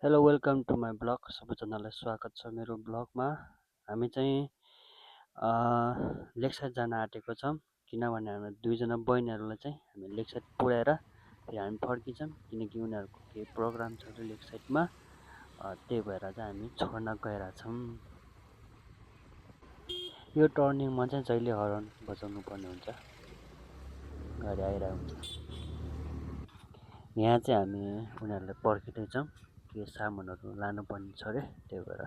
Hello welcome to my blog. सबैजनालाई स्वागत छ मेरो ब्लगमा। हामी चाहिँ लेकसाइड जान आँटेको छौँ, किनभने हामी दुईजना बहिनीहरूलाई चाहिँ हामी लेकसाइड पुर्याएर फेरि हामी फर्किन्छौँ, किनकि उनीहरूको केही प्रोग्राम छ अरे लेकसाइडमा। त्यही भएर चाहिँ हामी छोड्न गइरहेछौँ। यो टर्निङमा चाहिँ जहिले हर्न बजाउनु पर्ने हुन्छ, गाडी आइरहेको हुन्छ। यहाँ चाहिँ हामी उनीहरूलाई पर्खिँदैछौँ, के सामानहरू लानुपर्ने छ अरे, त्यही भएर।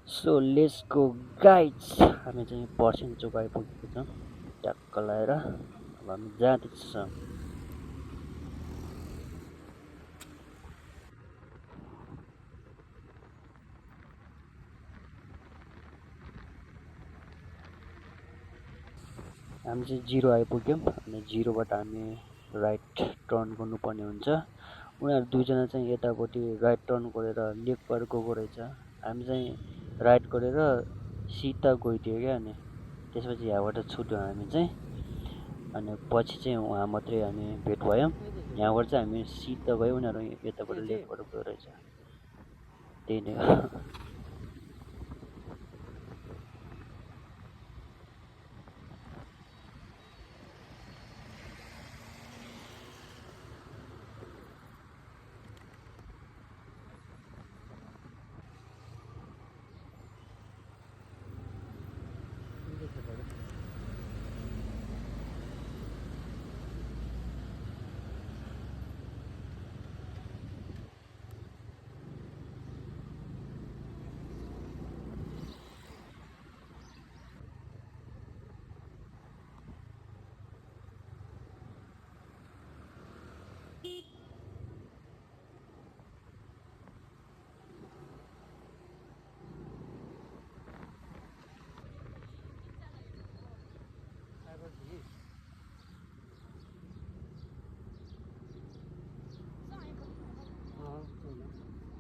So let's go guys. हामी चाहिँ पर्सियङ चोक आइपुगेको छौँ, ट्याक्क लगाएर अब हामी जाँदैछौँ। हामी चाहिँ जिरो आइपुग्यौँ अनि जिरोबाट हामी राइट टर्न गर्नुपर्ने हुन्छ। उनीहरू दुईजना चाहिँ यतापट्टि राइट टर्न गरेर लेकबाट गएको रहेछ। हामी चाहिँ राइट गरेर सिधा गइदियो क्या, अनि त्यसपछि यहाँबाट छुट्यौँ हामी चाहिँ। अनि पछि चाहिँ उहाँ मात्रै हामी भेट भयौँ। यहाँबाट चाहिँ हामी सिधा गयौँ, उनीहरू यताबाट लेकबाट गयो रहेछ। त्यही नै हो।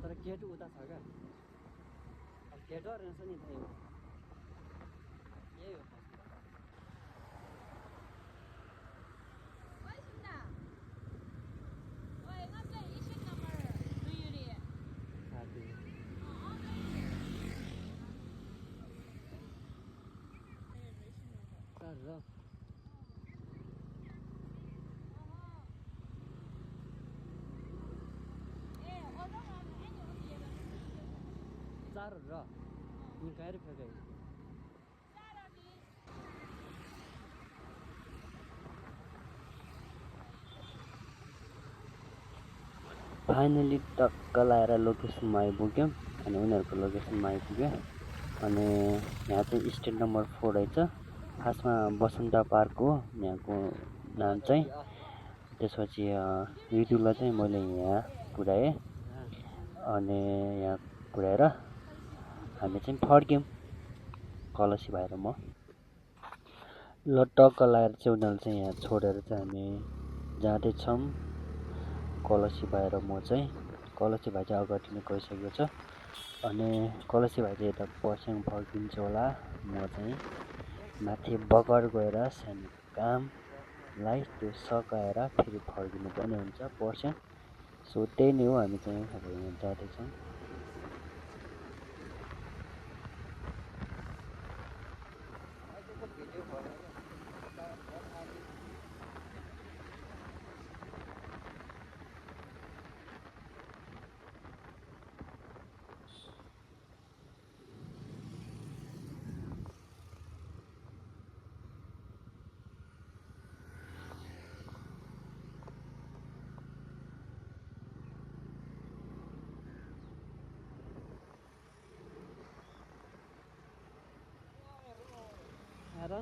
तर गेट उता छ क्या, गेट रहेछ नि त्यही हो। यही हो। चार र निकायर फेरि फाइनली टक्क लाएर लोकेसनमा आइपुग्यौँ। अनि उनीहरूको लोकेसनमा आइपुग्यो। अनि यहाँ चाहिँ स्ट्यान्ड नम्बर 4 रहेछ। खासमा बसन्त पार्क हो यहाँको नाम चाहिँ। त्यसपछि रितुलाई चाहिँ मैले यहाँ पुऱ्याएँ। अनि यहाँ पुऱ्याएर हामी चाहिँ फर्क्यौँ, कलसी भएर म। ल टक्क लाएर चाहिँ उनीहरूले चाहिँ यहाँ छोडेर चाहिँ हामी जाँदैछौँ। कलसी भएर म चाहिँ, कलसी भाइ चाहिँ अगाडि नै गइसकेको छ। अनि कलसी भाइ चाहिँ यता पर्सियङ फर्किन्छ होला। म चाहिँ माथि बगर गएर सानो कामलाई त्यो सकाएर फेरि फर्किनु पर्ने हुन्छ पर्सियङ। सो त्यही नै हो, हामी चाहिँ अब यहाँ जाँदैछौँ। र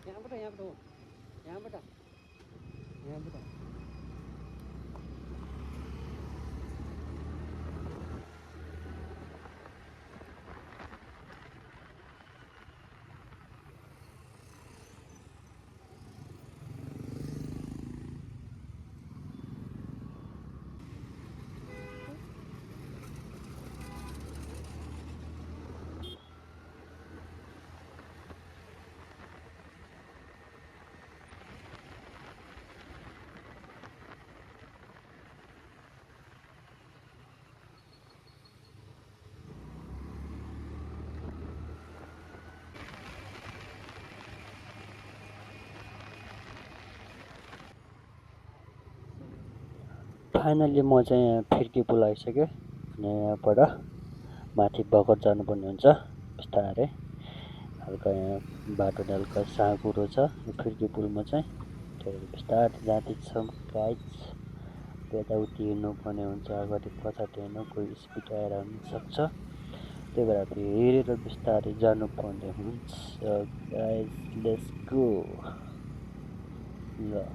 यहाँबाट यहाँबाट यहाँबाट फाइनली म चाहिँ यहाँ फिर्की पुल आइसकेँ अनि यहाँबाट माथि बगर जानुपर्ने हुन्छ बिस्तारै। हल्का यहाँ बाटोले हल्का साँघुरो छ यो फिर्की पुलमा चाहिँ, त्यही भएर बिस्तारै जाँदैछौँ गाइज। यताउति हिँड्नुपर्ने हुन्छ, अगाडि पछाडि होइन, कोही स्पिड आएर हुनसक्छ, त्यही भएर हेरेर बिस्तारै जानुपर्ने हुन्छ गाइज। Let's go. ल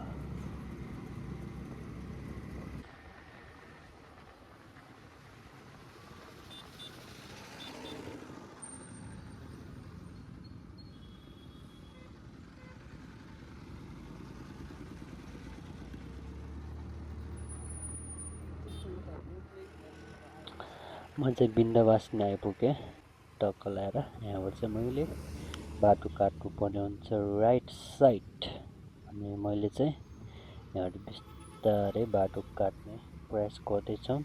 म चाहिँ बिन्दवासनी आइपुगेँ टक्क लाएर। यहाँबाट चाहिँ मैले बाटो काट्नुपर्ने हुन्छ राइट साइड, अनि मैले चाहिँ यहाँबाट बिस्तारै बाटो काट्ने प्रयास गर्दैछौँ।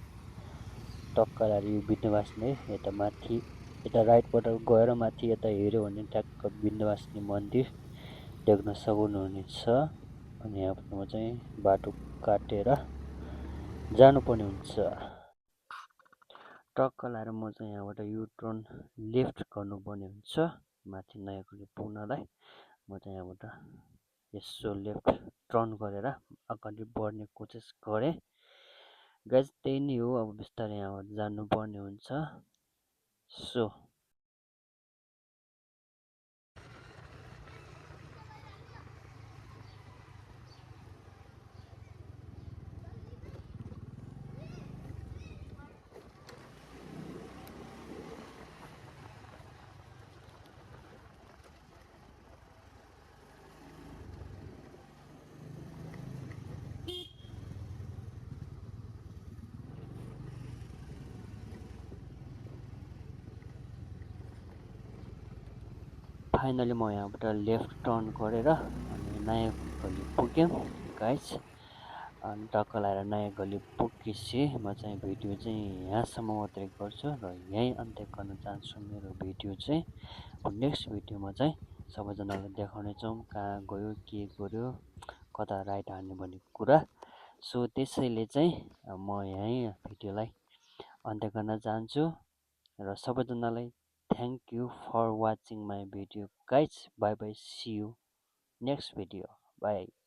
टक्क लाएर यो बिन्दवासनी यता माथि, यता राइटबाट गएर माथि यता हेऱ्यो भने ट्याक्क बिन्दवासनी मन्दिर देख्न सक्नुहुनेछ। अनि यहाँबाट म चाहिँ बाटो काटेर जानुपर्ने हुन्छ। टक्क लाएर म चाहिँ यहाँबाट युटर्न लेफ्ट गर्नुपर्ने हुन्छ माथि नयाँ गल्ली पुग्नलाई। म चाहिँ यहाँबाट यसो लेफ्ट टर्न गरेर अगाडि बढ्ने कोसिस गरेँ गाइज। त्यही नै हो, अब बिस्तारै यहाँबाट जानुपर्ने हुन्छ। सो फाइनली म यहाँबाट लेफ्ट टर्न गरेर अनि नयाँ गल्ली पुग्यौँ गाइज। अनि टक्क लगाएर नयाँ गल्ली पुगेपछि म चाहिँ भिडियो चाहिँ यहाँसम्म मात्रै गर्छु र यहीँ अन्त्य गर्न चाहन्छु मेरो भिडियो चाहिँ। नेक्स्ट भिडियोमा चाहिँ सबैजनालाई देखाउनेछौँ कहाँ गयो, के गर्यो, कता राइट हान्यो भन्ने कुरा। सो त्यसैले चाहिँ म यहीँ भिडियोलाई अन्त्य गर्न चाहन्छु र सबैजनालाई thank you for watching my video guys. Bye bye, see you next video. Bye.